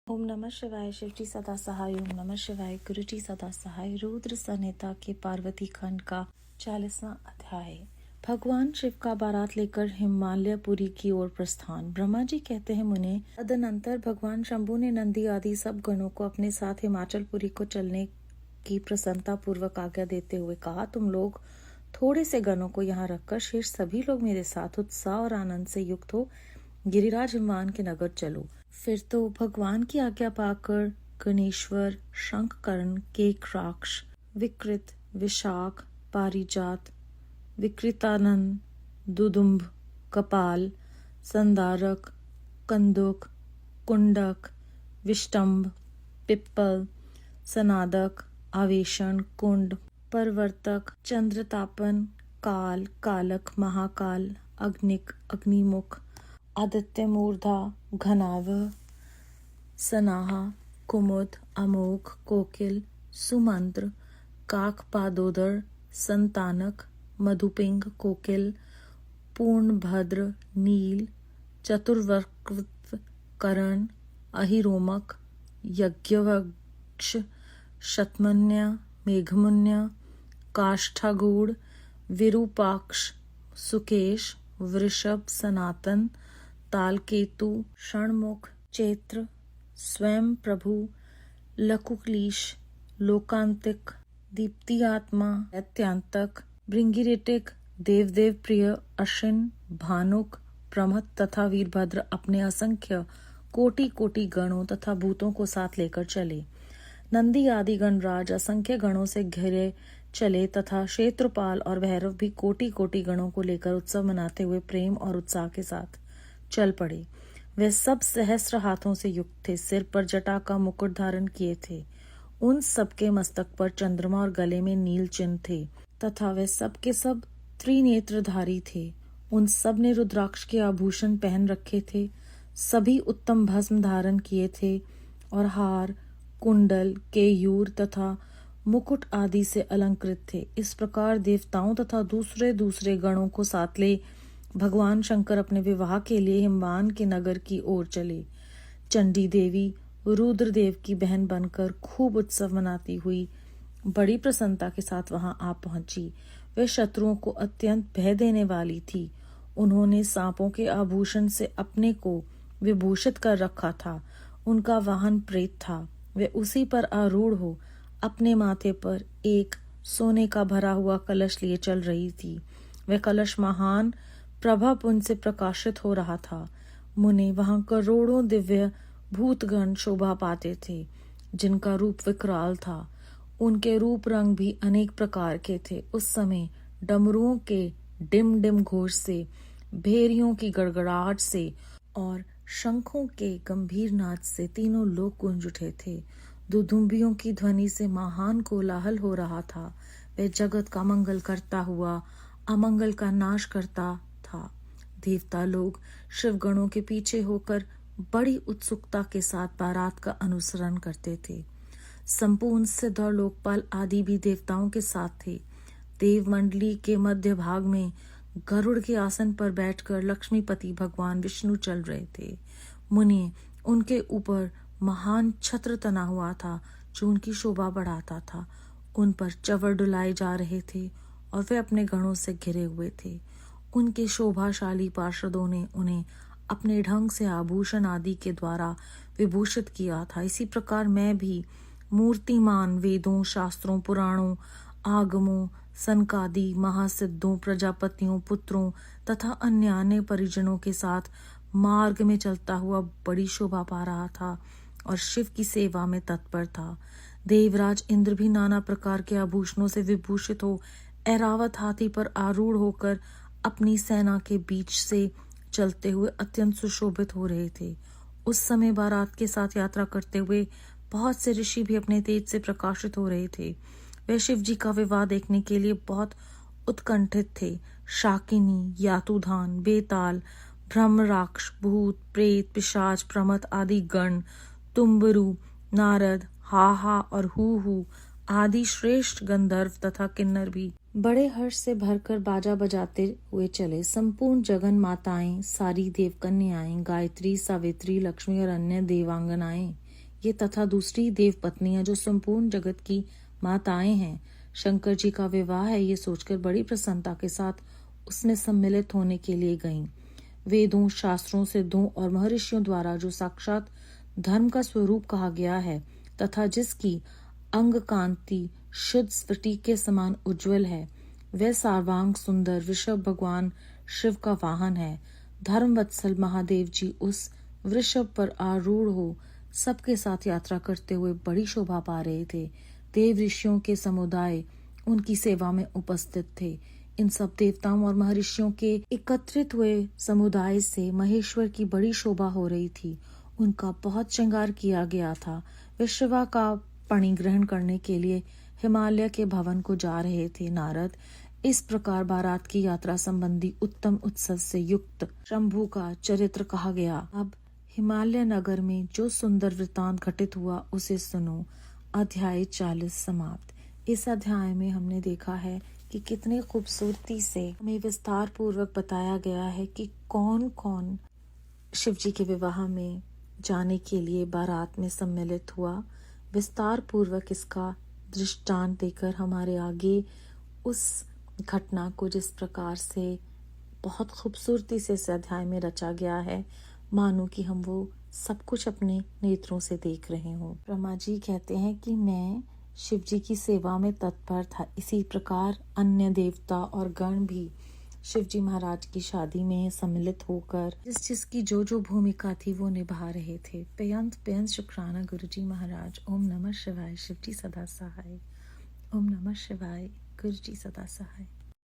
ओम नमः शिवाय। शिवजी सदा सहाय। ओम नमः शिवाय। गुरुजी सदा सहाय। रुद्र संहिता के पार्वती खंड का 40वां अध्याय। भगवान शिव का बारात लेकर हिमालयपुरी की ओर प्रस्थान। ब्रह्मा जी कहते हैं, मुने, तदनंतर भगवान शंभु ने नंदी आदि सब गणों को अपने साथ हिमाचलपुरी को चलने की प्रसन्नता पूर्वक आज्ञा देते हुए कहा, तुम लोग थोड़े से गणों को यहाँ रखकर शेष सभी लोग मेरे साथ उत्साह और आनंद से युक्त हो गिरिराज हिमवान के नगर चलो। फिर तो भगवान की आज्ञा पाकर गणेश्वर, शंखकर्ण, केकराक्ष, विकृत, विशाख, पारिजात, विकृतानंद, दुदुम्भ, कपाल, संदारक, कंदुक, कुंडक, विष्टम्भ, पिप्पल, सनादक, आवेशण, कुंड, परवर्तक, चंद्रतापन, काल, कालक, महाकाल, अग्निक, अग्निमुख, आदित्य मूर्धा, घनावह, सनाहा, कुमुद, अमोघ, कोकिल, सुमंत्र, काकपादोदर, संतानक, मधुपिंग, कोकिल, पूर्णभद्र, नील, चतुर्वक्त्र, करण, अहिरोमक, यज्ञवक्ष, शतमन्य, मेघमुन्य, काष्ठागूढ़, विरूपाक्ष, सुकेश, वृषभ, सनातन, तालकेतु, षणमुख, चैत्र, स्वयं प्रभु, लकुलीश, लोकांतिक, दीप्ति आत्मा, दैत्यांतक, भृंगिरेटिक, देवदेव प्रिय, अश्विन, भानुक, प्रमथ तथा वीरभद्र अपने असंख्य कोटि कोटि गणों तथा भूतों को साथ लेकर चले। नंदी आदि गणराज असंख्य गणों से घिरे चले तथा क्षेत्रपाल और भैरव भी कोटि कोटि गणों को लेकर उत्सव मनाते हुए प्रेम और उत्साह के साथ चल पड़े। वे सब सहस्र हाथों से युक्त थे, सिर पर जटा का मुकुट धारण किए थे। उन सबके मस्तक पर चंद्रमा और गले में नील चिन्ह थे तथा वे सब के सब त्रिनेत्रधारी थे। उन सब ने रुद्राक्ष के आभूषण पहन रखे थे, सभी उत्तम भस्म धारण किए थे और हार, कुंडल, केयूर तथा मुकुट आदि से अलंकृत थे। इस प्रकार देवताओं तथा दूसरे दूसरे गणों को साथ ले भगवान शंकर अपने विवाह के लिए हिमवान के नगर की ओर चले। चंडी देवी रुद्रदेव की बहन बनकर खूब उत्सव मनाती हुई बड़ी प्रसन्नता के साथ वहां आ पहुंची। वे शत्रुओं को अत्यंत भय देने वाली थी। उन्होंने सांपों के आभूषण से अपने को विभूषित कर रखा था। उनका वाहन प्रेत था। वे उसी पर आरूढ़ हो अपने माथे पर एक सोने का भरा हुआ कलश लिए चल रही थी। वह कलश महान प्रभापुंज से प्रकाशित हो रहा था। मुने, वहां करोड़ों दिव्य भूतगण शोभा पाते थे, जिनका रूप विकराल था। उनके रूप रंग भी अनेक प्रकार के थे। उस समय डमरुओं के डिम डिम घोष से, भेरियों की गड़गड़ाहट से और शंखों के गंभीर नाद से तीनों लोग गूंज उठे थे। दुदुम्बियों की ध्वनि से महान कोलाहल हो रहा था। वह जगत का मंगल करता हुआ अमंगल का नाश करता था। देवता लोग शिवगणों के पीछे होकर बड़ी उत्सुकता के साथ बारात का अनुसरण करते थे। संपूर्ण सिद्ध और लोकपाल आदि भी देवताओं के साथ थे। देव मंडली के मध्य भाग में गरुड़ के आसन पर बैठकर लक्ष्मीपति भगवान विष्णु चल रहे थे। मुनि, उनके ऊपर महान छत्र तना हुआ था जो उनकी शोभा बढ़ाता था। उन पर चवर डुलाए जा रहे थे और वे अपने गणों से घिरे हुए थे। उनके शोभाशाली पार्षदों ने उन्हें अपने ढंग से आभूषण आदि के द्वारा विभूषित किया था। इसी प्रकार मैं भी मूर्तिमान वेदों, शास्त्रों, पुराणों, आगमों, सनकादि महासिद्धों, प्रजापतियों, पुत्रों तथा अन्य परिजनों के साथ मार्ग में चलता हुआ बड़ी शोभा पा रहा था और शिव की सेवा में तत्पर था। देवराज इंद्र भी नाना प्रकार के आभूषणों से विभूषित हो ऐरावत हाथी पर आरूढ़ होकर अपनी सेना के बीच से चलते हुए अत्यंत सुशोभित हो रहे थे। उस समय बारात के साथ यात्रा करते हुए बहुत से ऋषि भी अपने तेज से प्रकाशित हो रहे थे। वे शिव जी का विवाह देखने के लिए बहुत उत्कंठित थे। शाकिनी, यातुधान, बेताल, ब्रह्मराक्ष, भूत, प्रेत, पिशाच, प्रमथ आदि गण, तुम्बरु, नारद, हाहा और हू आदि श्रेष्ठ गंधर्व तथा किन्नर भी बड़े हर्ष से भरकर बाजा बजाते हुए चले। संपूर्ण जगन माताएं, सारी देव कन्याएं, गायत्री, सावित्री, लक्ष्मी और अन्य देवांगनाएं ये तथा दूसरी देव पत्नियां जो संपूर्ण जगत की माताएं हैं, शंकर जी का विवाह है ये सोचकर बड़ी प्रसन्नता के साथ उसमें सम्मिलित होने के लिए गईं। वेदों, शास्त्रों, सिद्धों और महर्षियों द्वारा जो साक्षात धर्म का स्वरूप कहा गया है तथा जिसकी अंग कांति शुद्ध स्फटिक के समान उज्जवल है, वह सर्वांग सुंदर वृषभ भगवान शिव का वाहन है। धर्मवत्सल महादेव जी उस वृषभ पर आरूढ़ हो सबके साथ यात्रा करते हुए बड़ी शोभा पा रहे थे। देव ऋषियों के समुदाय उनकी सेवा में उपस्थित थे। इन सब देवताओं और महर्षियों के एकत्रित हुए समुदाय से महेश्वर की बड़ी शोभा हो रही थी। उनका बहुत श्रृंगार किया गया था। वे शिवा का पाणिग्रहण करने के लिए हिमालय के भवन को जा रहे थे। नारद, इस प्रकार बारात की यात्रा संबंधी उत्तम उत्सव से युक्त शंभू का चरित्र कहा गया। अब हिमालय नगर में जो सुंदर वृतांत घटित हुआ उसे सुनो। अध्याय 40 समाप्त। इस अध्याय में हमने देखा है कि कितनी खूबसूरती से हमें विस्तार पूर्वक बताया गया है कि कौन कौन शिव जी के विवाह में जाने के लिए बारात में सम्मिलित हुआ। विस्तार पूर्वक इसका दृष्टांत देकर हमारे आगे उस घटना को जिस प्रकार से बहुत खूबसूरती से इस अध्याय में रचा गया है, मानो कि हम वो सब कुछ अपने नेत्रों से देख रहे हों। ब्रह्मा जी कहते हैं कि मैं शिव जी की सेवा में तत्पर था। इसी प्रकार अन्य देवता और गण भी शिव जी महाराज की शादी में सम्मिलित होकर जिसकी जो जो भूमिका थी वो निभा रहे थे। बेअंत शुक्राना गुरु जी महाराज। ओम नमः शिवाय। शिव जी सदा सहाय। ओम नमः शिवाय। गुरु जी सदा सहाय।